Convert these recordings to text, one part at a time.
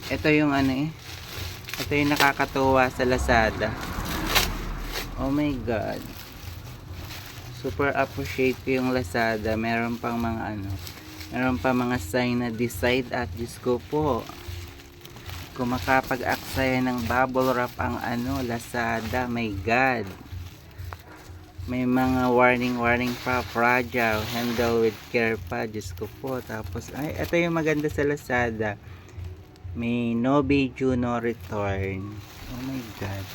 Ito yung ano eh. Ito yung nakakatuwa sa Lazada. Oh my God. Super appreciate ko yung Lazada. Meron pang mga ano. Meron pa mga sign na decide at Diyos ko po. Kung makapag-aksaya ng bubble wrap ang ano, Lazada. My God. May mga warning pa, fragile, handle with care pa, Diyos ko po. Tapos, ay, ito yung maganda sa Lazada. May no video, no return. Oh my God.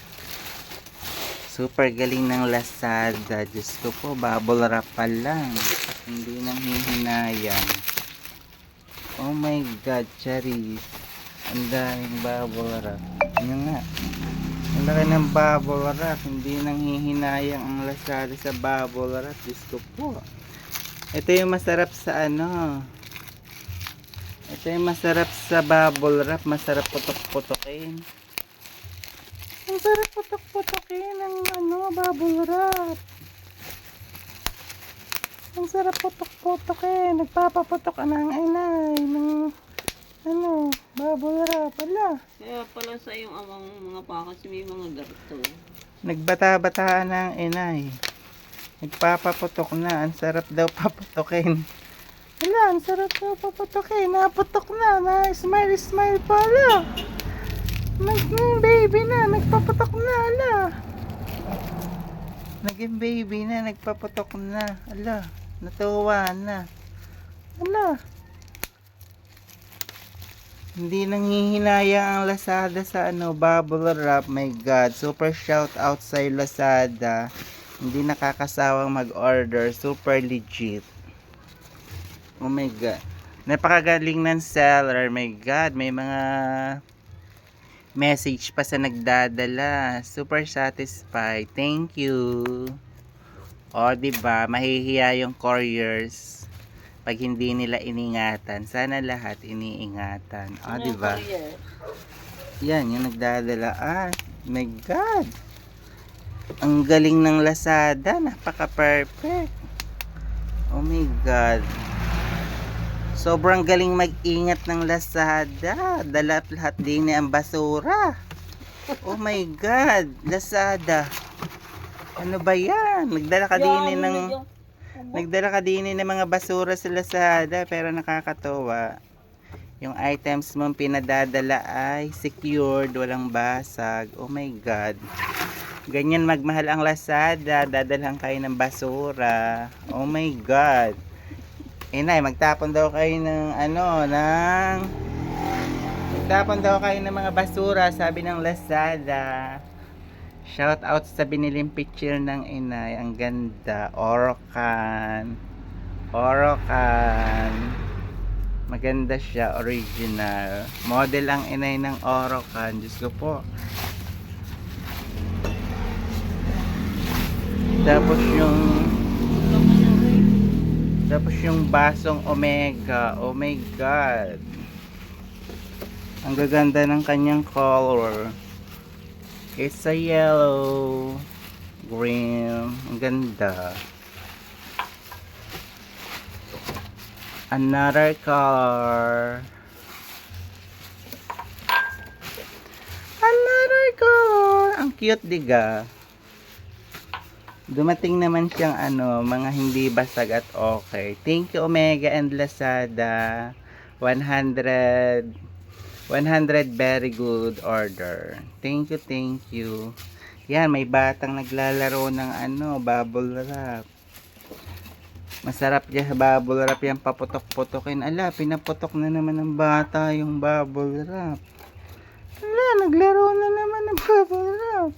Super galing ng Lazada, Diyos ko po, bubble wrap pa lang. Hindi nang hihinayang. Oh my God, Charis. Ang daming bubble wrap. Yun nga. Ang laki ng bubble wrap, hindi nang hihinayang ang Lazada sa bubble wrap. Diyos ko po. Ito yung masarap sa ano. Ito yung masarap sa bubble wrap. Masarap putok-putokin. Ang sarap putok-putokin ng ano, bubble wrap. Ang sarap putok-putokin. Nagpapaputok ang inay ng ano, bubble wrap. Ala. Kaya pala sa yung amang mga pakas may mga garto. Nagbata-bataan ng inay. Nagpapaputok na. Ang sarap daw paputokin. Wala, ang sarap daw paputokin. Naputok na. Na-smile pala. Nag-baby na. Nagpaputok na. Ala. Naging baby na. Nagpaputok na. Ala. Natuwa na. Ala. Hindi nanghihinayang ang Lazada sa ano, bubble wrap. My God. Super shout out sa Lazada. Hindi nakakasawang mag-order. Super legit. Oh my God. Napakagaling ng seller. My God. May mga message pa sa nagdadala. Super satisfied. Thank you. O, diba? Mahihiya yung couriers pag hindi nila iningatan. Sana lahat iniingatan. O, diba? Yan, yung nagdadala. Ah, my God. Ang galing ng Lazada. Napaka-perfect. Oh my God. Sobrang galing mag-ingat ng Lazada. Dala lahat din ang basura. Oh my God. Lazada. Ano ba yan? Nagdala ka din ng mga basura sa Lazada. Pero nakakatuwa. Yung items mong pinadadala ay secured. Walang basag. Oh my God. Ganyan magmahal ang Lazada. Dadalhan kayo ng basura. Oh my God. Inay, magtapon daw kayo ng ano, magtapon daw kayo ng mga basura, sabi ng Lazada. Shout out sa biniling picture ng inay. Ang ganda. Orocan. Maganda siya, original. Model ang inay ng Orocan. Diyos ko po. Tapos yung basong Omega. Oh my God. Ang gaganda ng kanyang color. It's a yellow, green. Ang ganda. Another color. Ang cute, diga. Dumating naman siyang ano, mga hindi basag at okay. Thank you Omega and Lazada. 100 very good order. Thank you. Yan, may batang naglalaro ng ano, bubble wrap. Masarap dyan sa bubble wrap yan, paputok-putokin. Ala, pinaputok na naman ng bata yung bubble wrap. Ala, naglaro na naman ng bubble wrap.